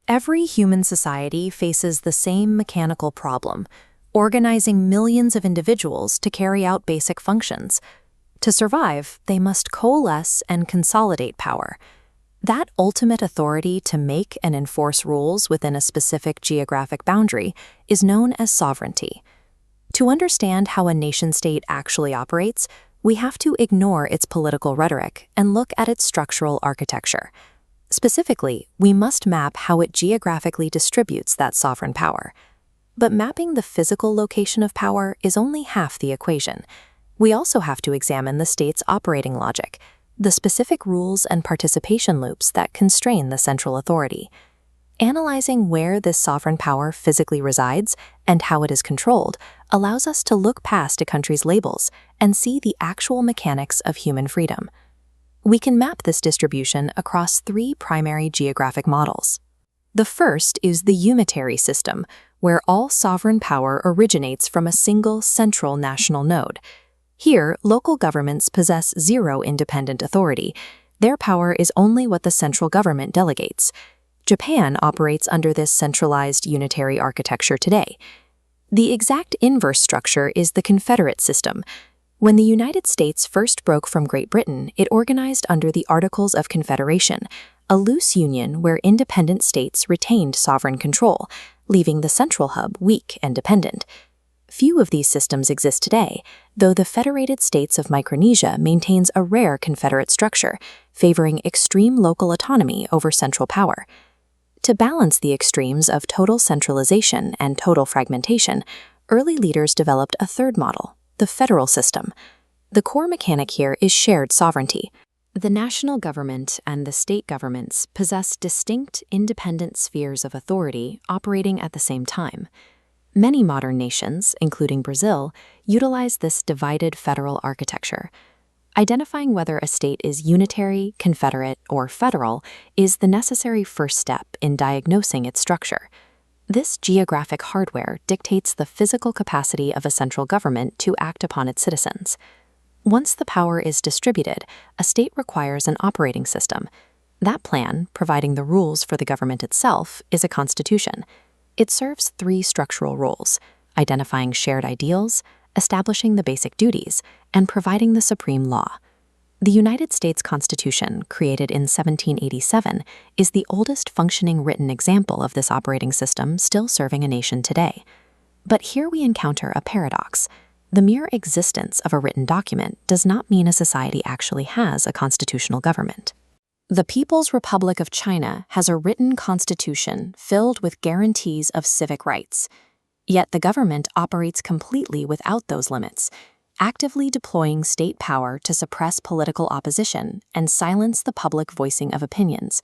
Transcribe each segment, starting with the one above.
Every human society faces the same mechanical problem, organizing millions of individuals to carry out basic functions. To survive, they must coalesce and consolidate power. That ultimate authority to make and enforce rules within a specific geographic boundary is known as sovereignty. To understand how a nation-state actually operates, we have to ignore its political rhetoric and look at its structural architecture. Specifically, we must map how it geographically distributes that sovereign power. But mapping the physical location of power is only half the equation. We also have to examine the state's operating logic, the specific rules and participation loops that constrain the central authority. Analyzing where this sovereign power physically resides and how it is controlled allows us to look past a country's labels and see the actual mechanics of human freedom. We can map this distribution across three primary geographic models. The first is the unitary system, where all sovereign power originates from a single central national node. Here, local governments possess zero independent authority. Their power is only what the central government delegates. Japan operates under this centralized unitary architecture today. The exact inverse structure is the confederate system. When the United States first broke from Great Britain, it organized under the Articles of Confederation, a loose union where independent states retained sovereign control, leaving the central hub weak and dependent. Few of these systems exist today, though the Federated States of Micronesia maintains a rare confederate structure, favoring extreme local autonomy over central power. To balance the extremes of total centralization and total fragmentation, early leaders developed a third model, the federal system. The core mechanic here is shared sovereignty. The national government and the state governments possess distinct, independent spheres of authority operating at the same time. Many modern nations, including Brazil, utilize this divided federal architecture. Identifying whether a state is unitary, confederate, or federal is the necessary first step in diagnosing its structure. This geographic hardware dictates the physical capacity of a central government to act upon its citizens. Once the power is distributed, a state requires an operating system. That plan, providing the rules for the government itself, is a constitution. It serves three structural roles: identifying shared ideals, establishing the basic duties, and providing the supreme law. The United States Constitution, created in 1787, is the oldest functioning written example of this operating system still serving a nation today. But here we encounter a paradox. The mere existence of a written document does not mean a society actually has a constitutional government. The People's Republic of China has a written constitution filled with guarantees of civic rights. Yet the government operates completely without those limits, actively deploying state power to suppress political opposition and silence the public voicing of opinions.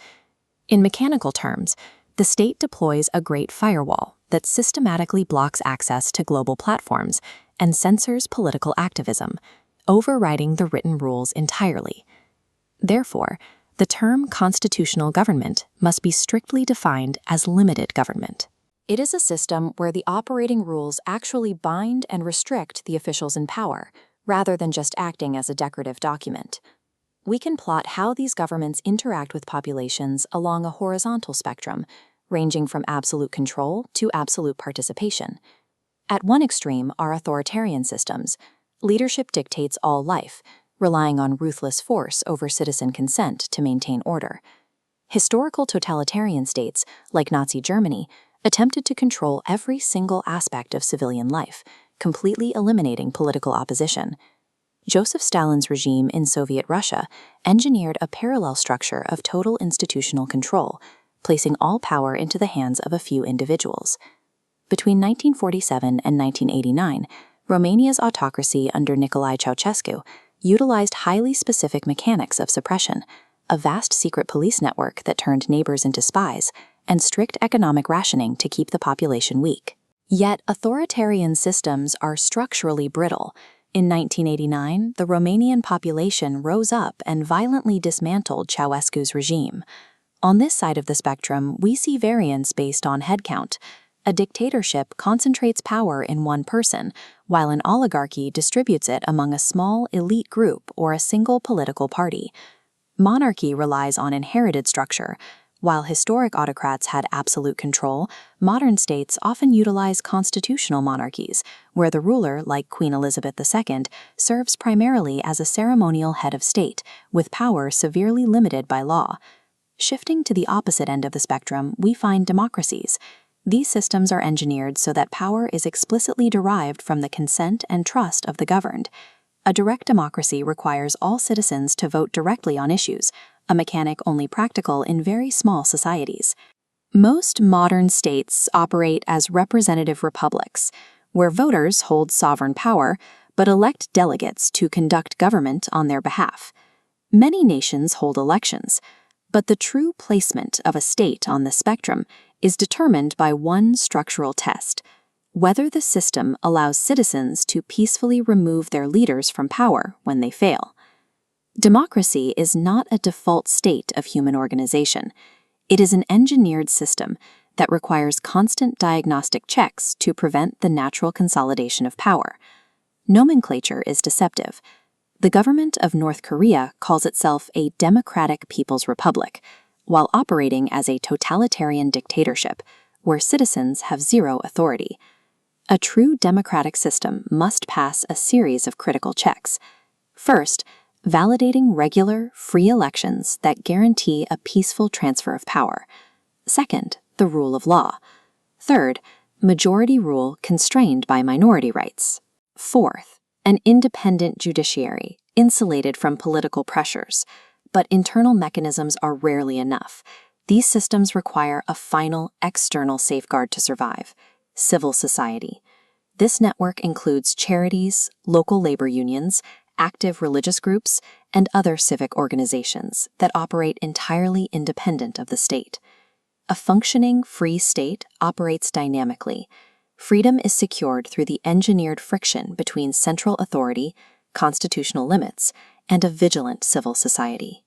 In mechanical terms, the state deploys a great firewall that systematically blocks access to global platforms and censors political activism, overriding the written rules entirely. Therefore, the term constitutional government must be strictly defined as limited government. It is a system where the operating rules actually bind and restrict the officials in power, rather than just acting as a decorative document. We can plot how these governments interact with populations along a horizontal spectrum, ranging from absolute control to absolute participation. At one extreme are authoritarian systems. Leadership dictates all life, relying on ruthless force over citizen consent to maintain order. Historical totalitarian states, like Nazi Germany, attempted to control every single aspect of civilian life, completely eliminating political opposition. Joseph Stalin's regime in Soviet Russia engineered a parallel structure of total institutional control, placing all power into the hands of a few individuals. Between 1947 and 1989, Romania's autocracy under Nicolae Ceausescu utilized highly specific mechanics of suppression, a vast secret police network that turned neighbors into spies, and strict economic rationing to keep the population weak. Yet authoritarian systems are structurally brittle. In 1989, the Romanian population rose up and violently dismantled Ceausescu's regime. On this side of the spectrum, we see variance based on headcount. A dictatorship concentrates power in one person, while an oligarchy distributes it among a small elite group or a single political party. Monarchy relies on inherited structure, While historic autocrats had absolute control, modern states often utilize constitutional monarchies, where the ruler, like Queen Elizabeth II, serves primarily as a ceremonial head of state, with power severely limited by law. Shifting to the opposite end of the spectrum, we find democracies. These systems are engineered so that power is explicitly derived from the consent and trust of the governed. A direct democracy requires all citizens to vote directly on issues, a mechanic only practical in very small societies. Most modern states operate as representative republics, where voters hold sovereign power but elect delegates to conduct government on their behalf. Many nations hold elections, but the true placement of a state on the spectrum is determined by one structural test: whether the system allows citizens to peacefully remove their leaders from power when they fail. Democracy is not a default state of human organization. It is an engineered system that requires constant diagnostic checks to prevent the natural consolidation of power. Nomenclature is deceptive. The government of North Korea calls itself a democratic people's republic, while operating as a totalitarian dictatorship, where citizens have zero authority. A true democratic system must pass a series of critical checks. First, validating regular, free elections that guarantee a peaceful transfer of power. Second, the rule of law. Third, majority rule constrained by minority rights. Fourth, an independent judiciary, insulated from political pressures. But internal mechanisms are rarely enough. These systems require a final external safeguard to survive: civil society. This network includes charities, local labor unions, active religious groups, and other civic organizations that operate entirely independent of the state. A functioning, free state operates dynamically. Freedom is secured through the engineered friction between central authority, constitutional limits, and a vigilant civil society.